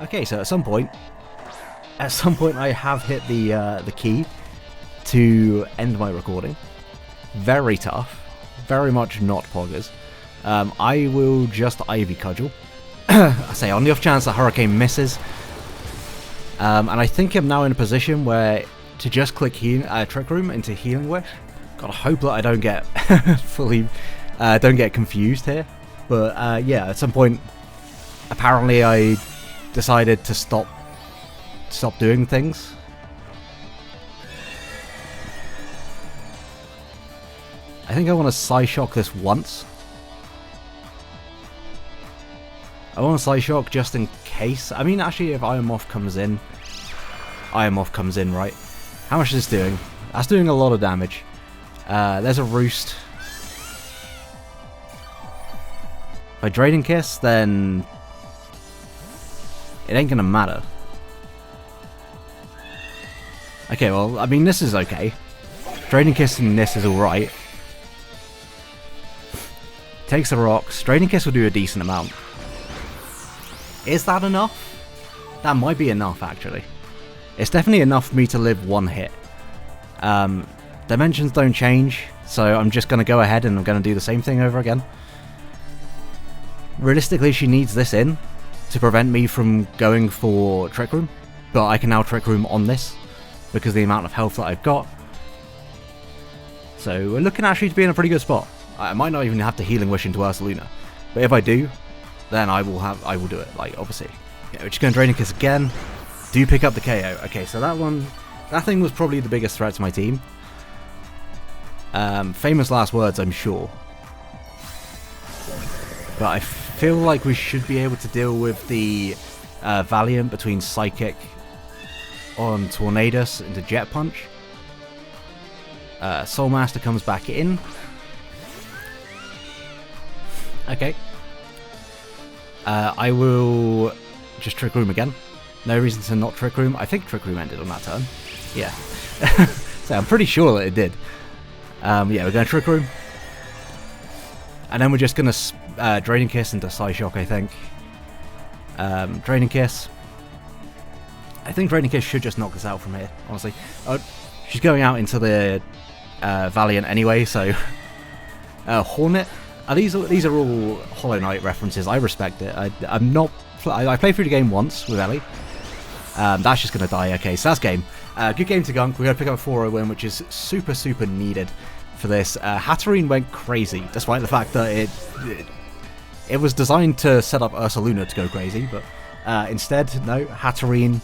Okay, so at some point I have hit the key to end my recording. Very tough, very much not poggers. I will just Ivy Cudgel. I say on the off chance the Hurricane misses. And I think I'm now in a position where to just click Trick Room into Healing Wish. Gotta hope that I don't get don't get confused here. But yeah, at some point, apparently I decided to stop doing things. I think I want to Psyshock this once. I want to Psyshock just in case. I mean, actually, if Iron Moth comes in, right? How much is this doing? That's doing a lot of damage. There's a Roost. If I Draining Kiss, then it ain't gonna matter. Okay, well, I mean, this is okay. Draining Kiss and this is alright. Takes the rocks. Draining Kiss will do a decent amount. Is that enough? That might be enough, actually. It's definitely enough for me to live one hit. Dimensions don't change, so I'm just going to go ahead and I'm going to do the same thing over again. Realistically, she needs this in to prevent me from going for Trick Room, but I can now Trick Room on this because of the amount of health that I've got. So we're looking actually to be in a pretty good spot. I might not even have to Healing Wish into Ursaluna, but if I do, then I will do it, like, obviously. Yeah, we're just going to Draining Kiss again. Do pick up the KO. Okay, so that thing was probably the biggest threat to my team. Famous last words, I'm sure. But I feel like we should be able to deal with the Valiant between Psychic on Tornadus into Jet Punch. Soul Master comes back in. Okay. I will just Trick Room again. No reason to not Trick Room. I think Trick Room ended on that turn. Yeah. So I'm pretty sure that it did. Yeah, we're going to Trick Room. And then we're just going to Draining Kiss into Psyshock, I think. Draining Kiss. I think Draining Kiss should just knock us out from here, honestly. She's going out into the Valiant anyway, so... Hornet. These are all Hollow Knight references. I respect it. I played through the game once with Ellie. That's just going to die. Okay, so that's game. Good game to Gunk. We're going to pick up a 4-0 win, which is super, super needed for this. Hatterene went crazy, despite the fact that it was designed to set up Ursaluna to go crazy, but instead, no, Hatterene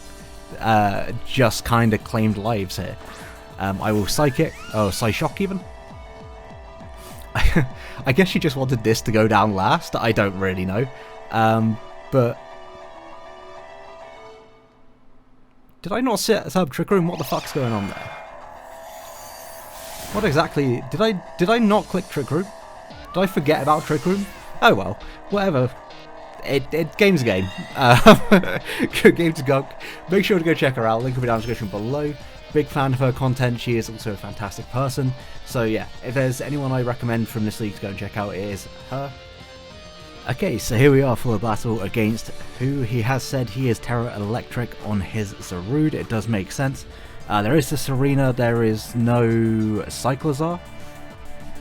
just kind of claimed lives here. I will Psychic, Psyshock even. I guess she just wanted this to go down last. I don't really know. But... Did I not set up Trick Room? What the fuck's going on there? What exactly... Did I not click Trick Room? Did I forget about Trick Room? Oh well. Whatever. Game's a game. Good game to Gunk. Make sure to go check her out. Link will be down in the description below. Big fan of her content. She is also a fantastic person. So yeah, if there's anyone I recommend from this league to go and check out, it is her. Okay, so here we are for the battle against who he has said he is Terra Electric on his Zarude. It does make sense. There is the Serena, there is no Cyclozar,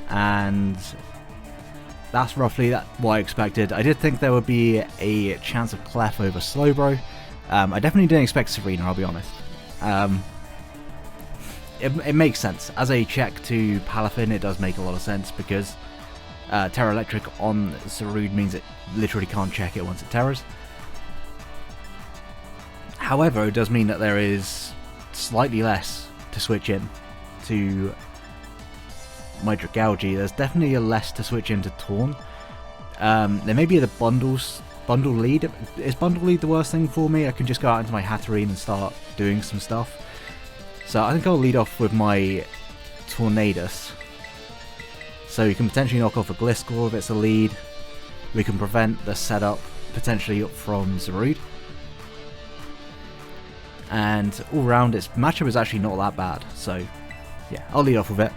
and that's roughly what I expected. I did think there would be a chance of Clef over Slowbro. I definitely didn't expect Serena, I'll be honest. It makes sense. As a check to Palafin, it does make a lot of sense because Terra Electric on Zarude means it literally can't check it once it terrors. However, it does mean that there is slightly less to switch in to my Dragalge. There's definitely a less to switch into Torn. There may be the bundle lead. Is bundle lead the worst thing for me? I can just go out into my Hatterene and start doing some stuff. So I think I'll lead off with my Tornadus. So you can potentially knock off a Gliscor if it's a lead. We can prevent the setup potentially from Zarude. And all round its matchup is actually not that bad. So yeah, I'll lead off with it.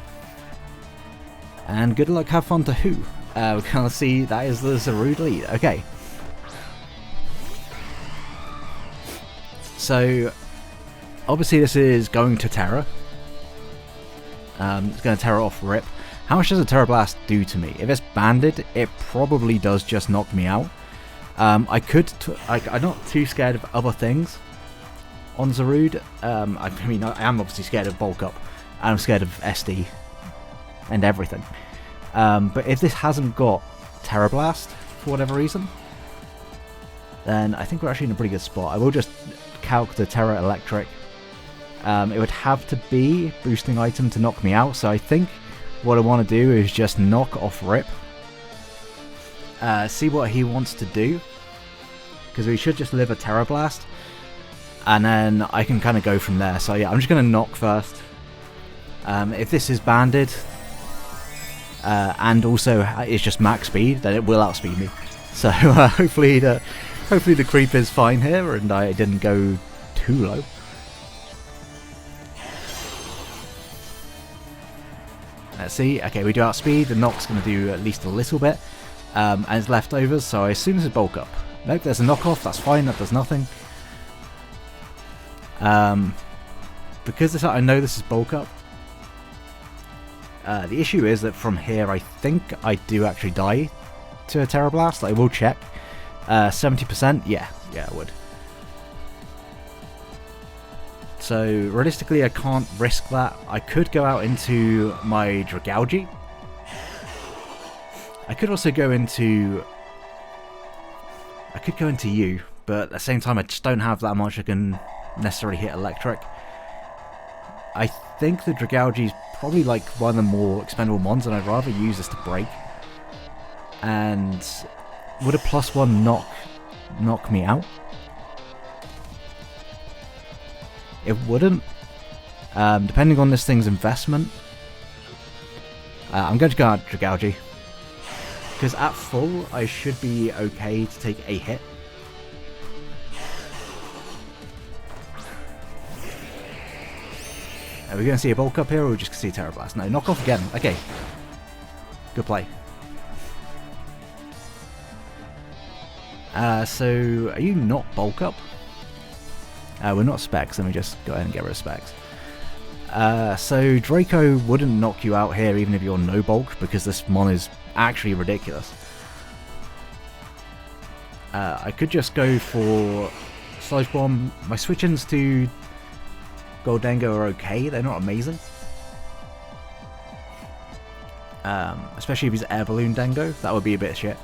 And good luck, have fun to who. We're going to see that is the Zarude lead. Okay. so obviously this is going to Terra. It's going to Terra off rip. How much does a Terra Blast do to me? If it's banded, it probably does just knock me out. I'm not too scared of other things on Zarude. I mean, I am obviously scared of Bulk Up, and I'm scared of SD and everything. But if this hasn't got Terra Blast for whatever reason, then I think we're actually in a pretty good spot. I will just calc the Terra Electric. It would have to be boosting item to knock me out, so I think what I want to do is just knock off Rip. See what he wants to do, because we should just live a Terra Blast, and then I can kind of go from there. So yeah, I'm just going to knock first. If this is banded, and also it's just max speed, then it will outspeed me. So hopefully the creep is fine here, and I didn't go too low. Let's see. Okay, we do outspeed. The knock's going to do at least a little bit. And it's leftovers, so I assume this is bulk up. Nope, there's a knockoff. That's fine. That does nothing. Because I know this is bulk up. The issue is that from here, I think I do actually die to a Terra Blast. I will check. 70%. Yeah, I would. So realistically, I can't risk that. I could go out into my 𝙏𝙀𝙀𝙀𝙀. I could also go into... you, but at the same time I just don't have that much I can necessarily hit electric. I think the 𝙏𝙀𝙀𝙀 is probably like one of the more expendable mons, and I'd rather use this to break. And would a +1 knock me out? It wouldn't. Depending on this thing's investment. I'm going to go out 𝙏𝙀𝙀𝙀. Because at full, I should be okay to take a hit. Are we going to see a bulk up here, or are we just going to see a Terra Blast? No, knock off again. Okay. Good play. So, are you not bulk up? We're not specs. Let me just go ahead and get rid of specs. So Draco wouldn't knock you out here even if you're no bulk, because this mon is actually ridiculous. I could just go for Sludge Bomb. My switch-ins to Gholdengo are okay, they're not amazing. Especially if he's Air Balloon Dengo, that would be a bit of shit.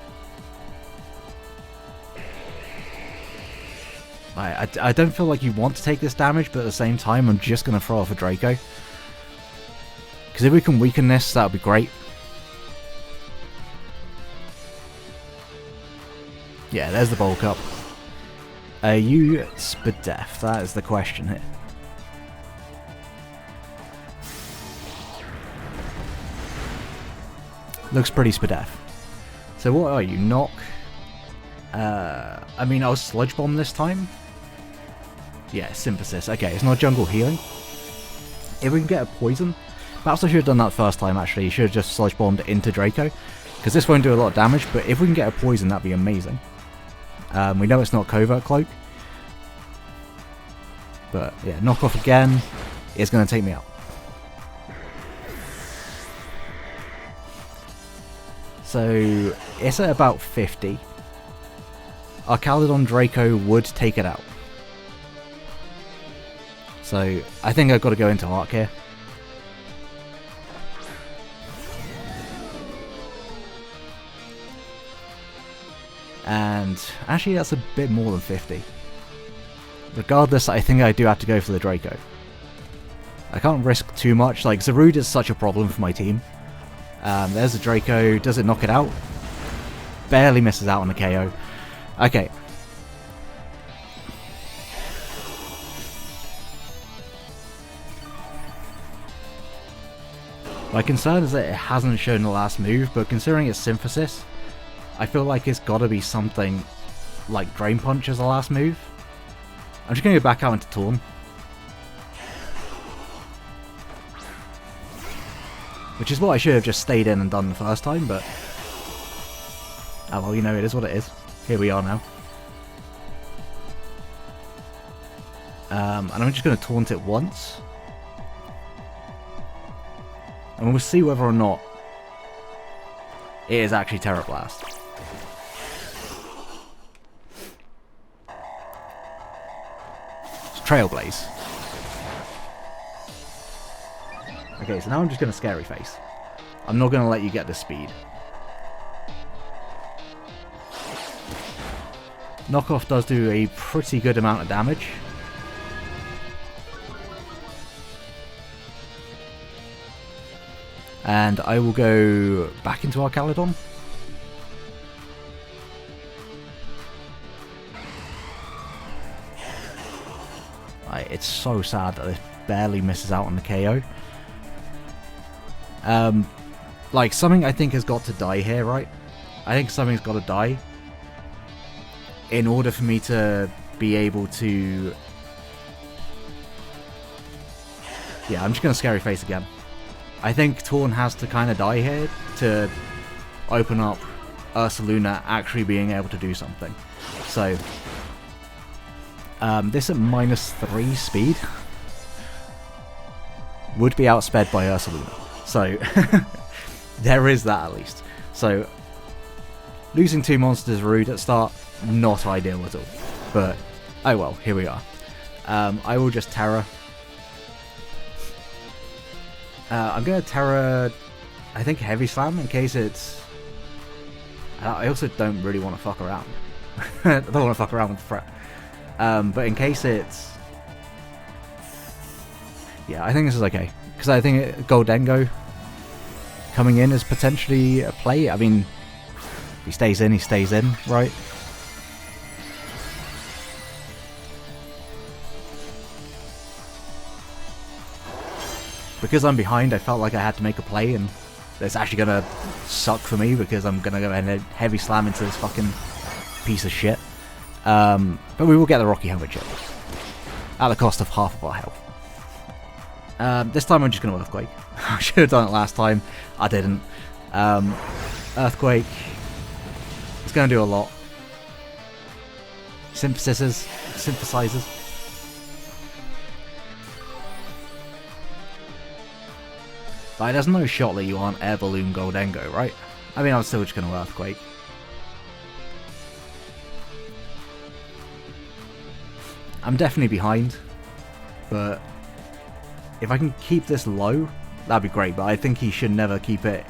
I don't feel like you want to take this damage, but at the same time, I'm just going to throw off a Draco. Because if we can weaken this, that would be great. Yeah, there's the bulk up. Are you Spadef? That is the question here. Looks pretty Spadef. So what are you? Knock? I mean, I'll Sludge Bomb this time. Yeah, Synthesis. Okay, it's not jungle healing. If we can get a poison, perhaps I should have done that first time actually. You should have just Sludge Bombed into Draco, because this won't do a lot of damage, but if we can get a poison, that'd be amazing. We know it's not Covert Cloak, but yeah, knock off again is going to take me out. So it's at about 50. Our Caledon Draco would take it out. So I think I've got to go into Arc here. And actually that's a bit more than 50. Regardless, I think I do have to go for the Draco. I can't risk too much. Like, Zarude is such a problem for my team. There's the Draco. Does it knock it out? Barely misses out on the KO. Okay. My concern is that it hasn't shown the last move, but considering it's Synthesis, I feel like it's got to be something like Drain Punch as the last move. I'm just going to go back out into Torn. Which is what I should have just stayed in and done the first time, but... oh well, you know, it is what it is. Here we are now. And I'm just going to taunt it once. And we'll see whether or not it is actually Terra Blast. It's Trailblaze. Okay, so now I'm just going to Scary Face. I'm not going to let you get the speed. Knockoff does do a pretty good amount of damage. And I will go back into Archaludon. It's so sad that it barely misses out on the KO. Like, something I think has got to die here, right? I think something's got to die in order for me to be able to... Yeah, I'm just going to Scary Face again. I think Torn has to kind of die here to open up Ursaluna actually being able to do something. So, this at -3 speed would be outsped by Ursaluna. So, there is that at least. So, losing 2 monsters rude at start, not ideal at all. But, oh well, here we are. I will just Terra. I'm going to Terra, I think, Heavy Slam in case it's... I also don't really want to fuck around. I don't want to fuck around with the threat. But in case it's... Yeah, I think this is okay. Because I think Gholdengo coming in is potentially a play. I mean, he stays in, right? Because I'm behind, I felt like I had to make a play, and it's actually going to suck for me because I'm going to go ahead and Heavy Slam into this fucking piece of shit. But we will get the Rocky Helmet chip at the cost of half of our health. This time I'm just going to Earthquake. I should have done it last time. I didn't. Earthquake. It's going to do a lot. Synthesizers. Like, there's no shot that you aren't Air Balloon Gholdengo, right? I mean, I'm still just going to Earthquake. I'm definitely behind, but if I can keep this low, that'd be great, but I think he should never keep it,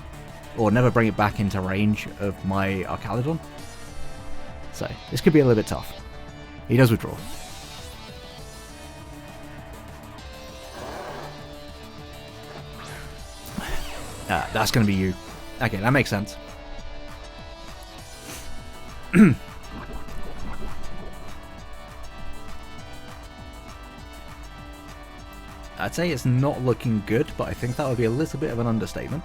or never bring it back into range of my Archaludon. So, this could be a little bit tough. He does withdraw. That's going to be you. Okay, that makes sense. I'd say it's not looking good, but I think that would be a little bit of an understatement.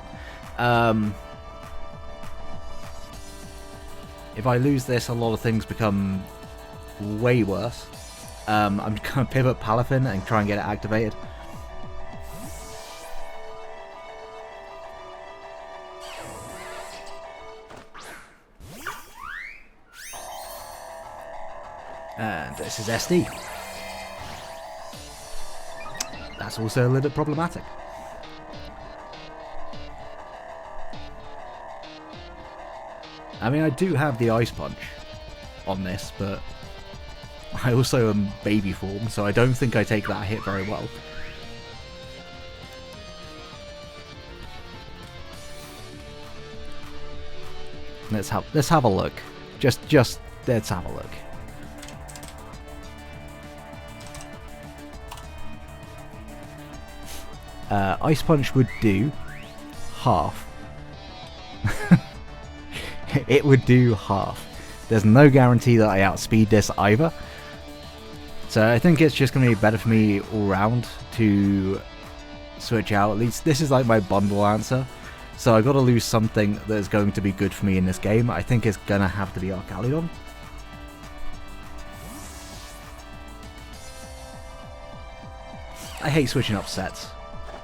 If I lose this, a lot of things become way worse. I'm going to pivot Palafin and try and get it activated. And this is SD. That's also a little bit problematic. I mean, I do have the Ice Punch on this, but I also am baby form, so I don't think I take that hit very well. Let's have a look. Just let's have a look. Ice Punch would do half. It would do half. There's no guarantee that I outspeed this either. So I think it's just going to be better for me all round to switch out. At least this is like my bundle answer. So I got to lose something that is going to be good for me in this game. I think it's going to have to be Archaludon. I hate switching up sets.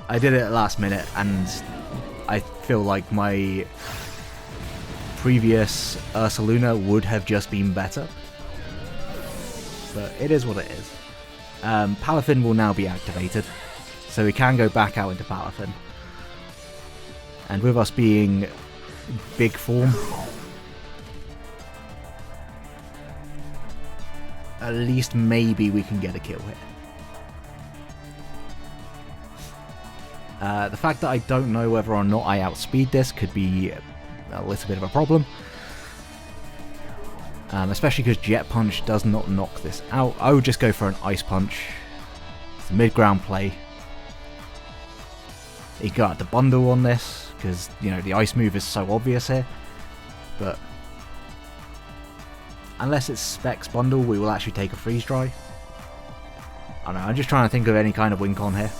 I did it at last minute, and I feel like my previous Ursaluna would have just been better. But it is what it is. Palafin will now be activated, so we can go back out into Palafin. And with us being big form, at least maybe we can get a kill here. The fact that I don't know whether or not I outspeed this could be a little bit of a problem. Especially because Jet Punch does not knock this out. I would just go for an Ice Punch. It's a mid-ground play. You got the bundle on this, because, you know, the Ice move is so obvious here. But unless it's Specs bundle, we will actually take a Freeze Dry. I don't know, I'm just trying to think of any kind of win con here.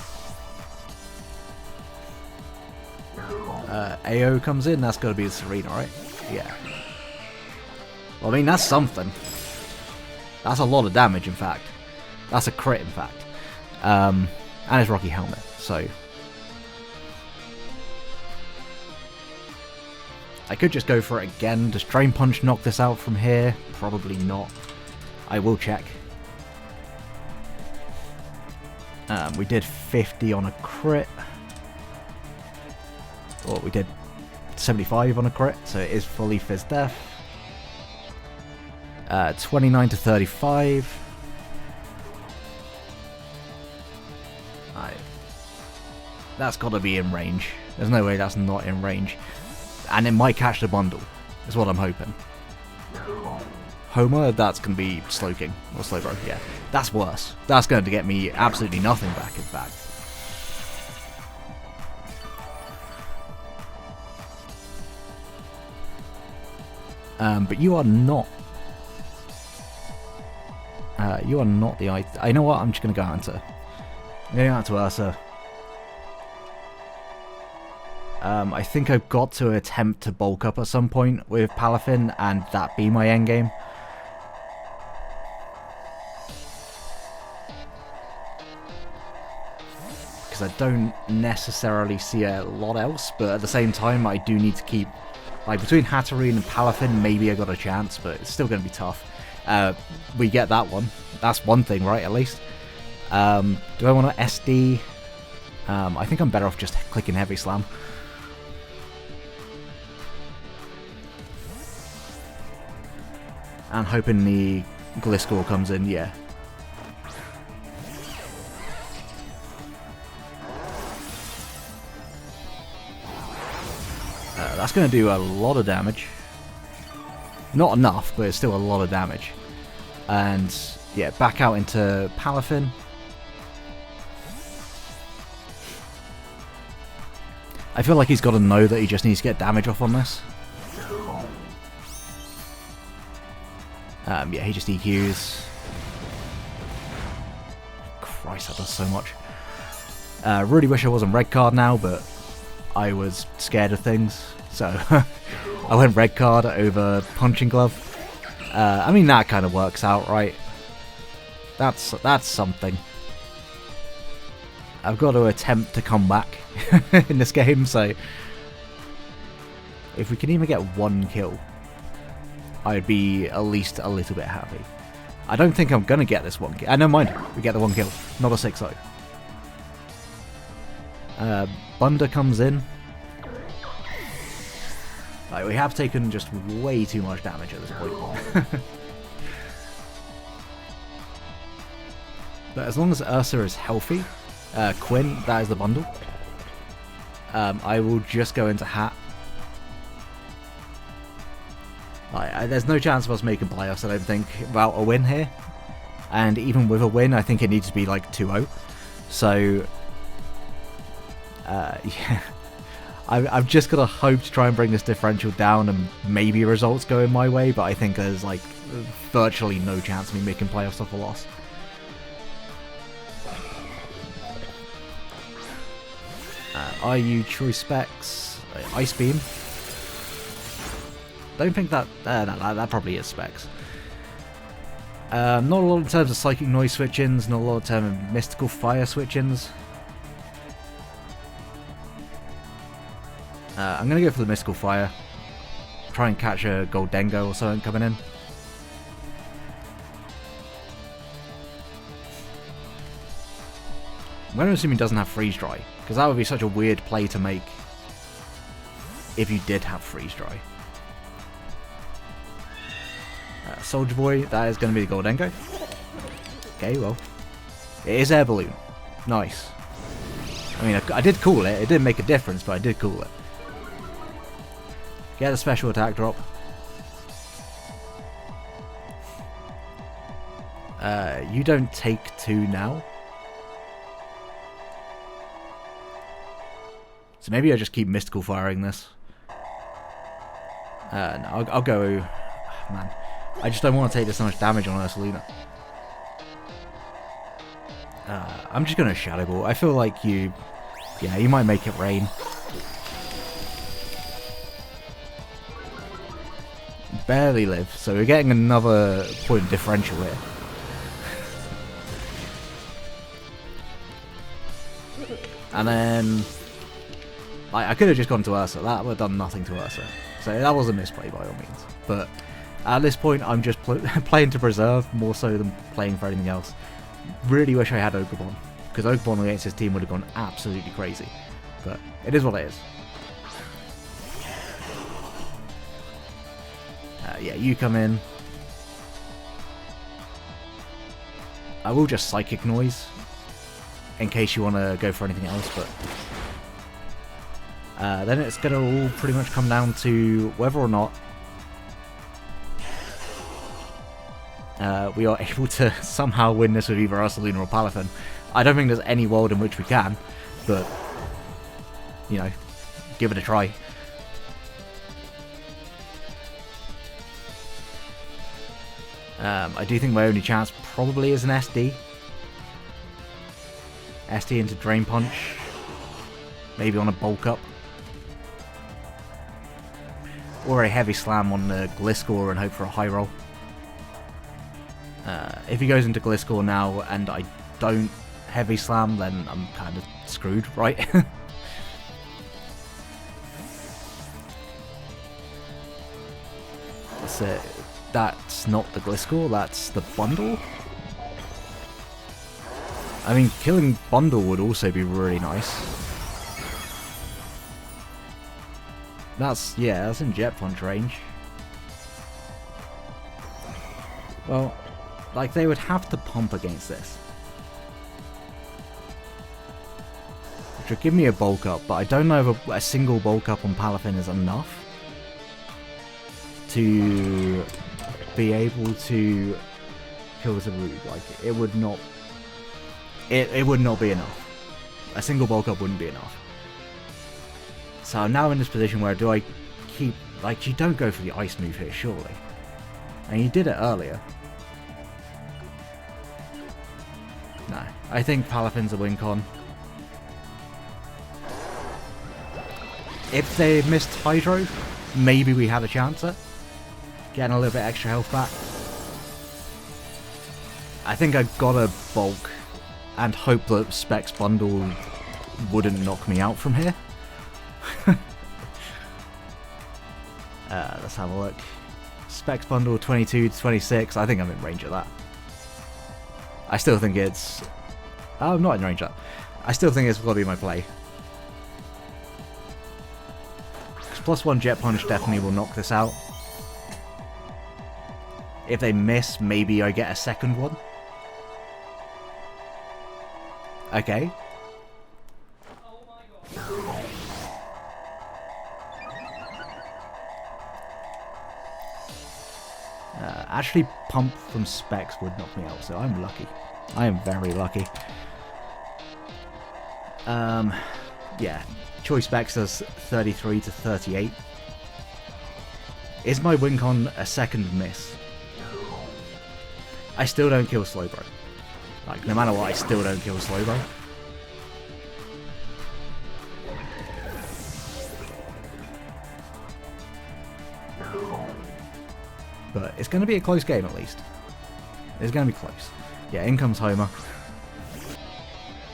AO comes in, that's got to be the Serena, right? Yeah. Well, I mean, that's something. That's a lot of damage, in fact. That's a crit, in fact. And it's Rocky Helmet, so... I could just go for it again. Does Drain Punch knock this out from here? Probably not. I will check. We did 50 on a crit. Or we did 75 on a crit, so it is fully Fizz Death. 29 to 35. That's got to be in range. There's no way that's not in range. And it might catch the bundle, is what I'm hoping. Homer, that's going to be Slowking. Or Slowbro, yeah. That's worse. That's going to get me absolutely nothing back, in fact. But you are not... you are not the... You know what? I'm just going to go out into... I'm going to go out to Ursa. I think I've got to attempt to bulk up at some point with Palafin, and that be my endgame. Because I don't necessarily see a lot else, but at the same time I do need to keep... Like, between Hatterene and Palafin, maybe I got a chance, but it's still going to be tough. We get that one. That's one thing, right, at least. Do I want to SD? I think I'm better off just clicking Heavy Slam. And hoping the Gliscor comes in, yeah. That's going to do a lot of damage. Not enough, but it's still a lot of damage. And, yeah, back out into Palafin. I feel like he's got to know that he just needs to get damage off on this. Yeah, he just EQs. Christ, that does so much. Really wish I wasn't red card now, but I was scared of things, so I went red card over Punching Glove. I mean, that kind of works out, right? That's something. I've got to attempt to come back in this game, so if we can even get one kill, I'd be at least a little bit happy. I don't think I'm going to get this one kill. Never mind, we get the one kill, not a 6-0. Bunda comes in. Like, we have taken just way too much damage at this point. But as long as Ursa is healthy, Quinn, that is the bundle. I will just go into Hat. There's no chance of us making playoffs, I don't think, without a win here. And even with a win, I think it needs to be like 2-0. So, yeah. I've just got to hope to try and bring this differential down and maybe results going my way, but I think there's like virtually no chance of me making playoffs off a loss. IU Choice Specs, Ice Beam. Don't think that... no, that probably is Specs. Not a lot in terms of Psychic Noise switch-ins, not a lot in terms of Mystical Fire switch-ins. I'm going to go for the Mystical Fire. Try and catch a Gholdengo or something coming in. I'm going to assume he doesn't have Freeze Dry, because that would be such a weird play to make if you did have Freeze Dry. Soldier Boy, that is going to be the Gholdengo. Okay, well, it is Air Balloon. Nice. I mean, I did cool it. It didn't make a difference, but I did cool it. Get a special attack drop. You don't take 2 now. So maybe I just keep mystical firing this. No, I'll go... Man, I just don't want to take this so much damage on Ursaluna. I'm just going to Shadow Ball. I feel like you... Yeah, you might make it rain. Barely live, so we're getting another point differential here. And then... I could have just gone to Ursa. That would have done nothing to Ursa. So that was a misplay by all means. But at this point, I'm just playing to preserve more so than playing for anything else. Really wish I had Ogerpon, because Ogerpon against his team would have gone absolutely crazy. But it is what it is. Yeah, you come in. I will just Psychic Noise in case you want to go for anything else, but then it's going to all pretty much come down to whether or not we are able to somehow win this with either Ursaluna or Palafin. I don't think there's any world in which we can, but, you know, give it a try. I do think my only chance probably is an SD. SD into Drain Punch. Maybe on a Bulk Up. Or a Heavy Slam on the Gliscor and hope for a high roll. If he goes into Gliscor now and I don't Heavy Slam, then I'm kind of screwed, right? So that's not the Gliscor, that's the Bundle. I mean, killing Bundle would also be really nice. That's, yeah, that's in Jet Punch range. Well, like, they would have to pump against this. Which would give me a Bulk Up, but I don't know if a single Bulk Up on Palafin is enough to be able to kill Zarude. Like, it would not... It would not be enough. A single Bulk Up wouldn't be enough. So I'm now in this position where do I keep... Like, you don't go for the Ice move here, surely. And you did it earlier. No. I think Palafin's a win con. If they missed Hydro, maybe we had a chance at getting a little bit extra health back. I think I gotta bulk and hope that Specs Bundle wouldn't knock me out from here. Let's have a look. Specs Bundle 22 to 26. I think I'm in range of that. I still think it's... I'm not in range of that. I still think it's going to be my play. +1 Jet Punch definitely will knock this out. If they miss, maybe I get a second one. Okay. Actually, Pump from Specs would knock me out, so I'm lucky. I am very lucky. Yeah. Choice Specs does 33 to 38. Is my win con a second miss? I still don't kill Slowbro. Like, no matter what, I still don't kill Slowbro. But it's going to be a close game at least. It's going to be close. Yeah, in comes Homer.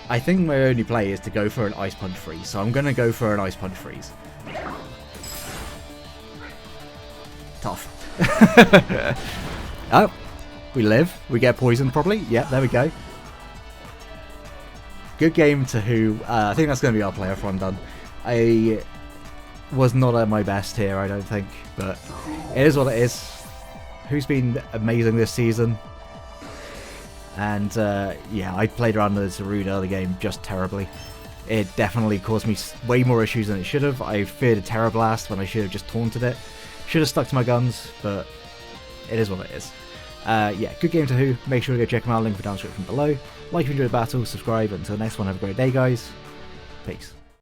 I think my only play is to go for an Ice Punch freeze, so I'm going to go for an Ice Punch freeze. Tough. Oh, we live. We get poisoned probably. Yep, there we go. good game to who. I think that's going to be our player for undone. I was not at my best here, I don't think, but it is what it is. Who's been amazing this season? And yeah, I played around the Zarude early game just terribly. It definitely caused me way more issues than it should have. I feared a Terra Blast when I should have just taunted it. Should have stuck to my guns, but it is what it is. Yeah, good game to who. Make sure to go check them out. Link for down description below. Like if you enjoyed the battle, subscribe. Until the next one, have a great day, guys. Peace.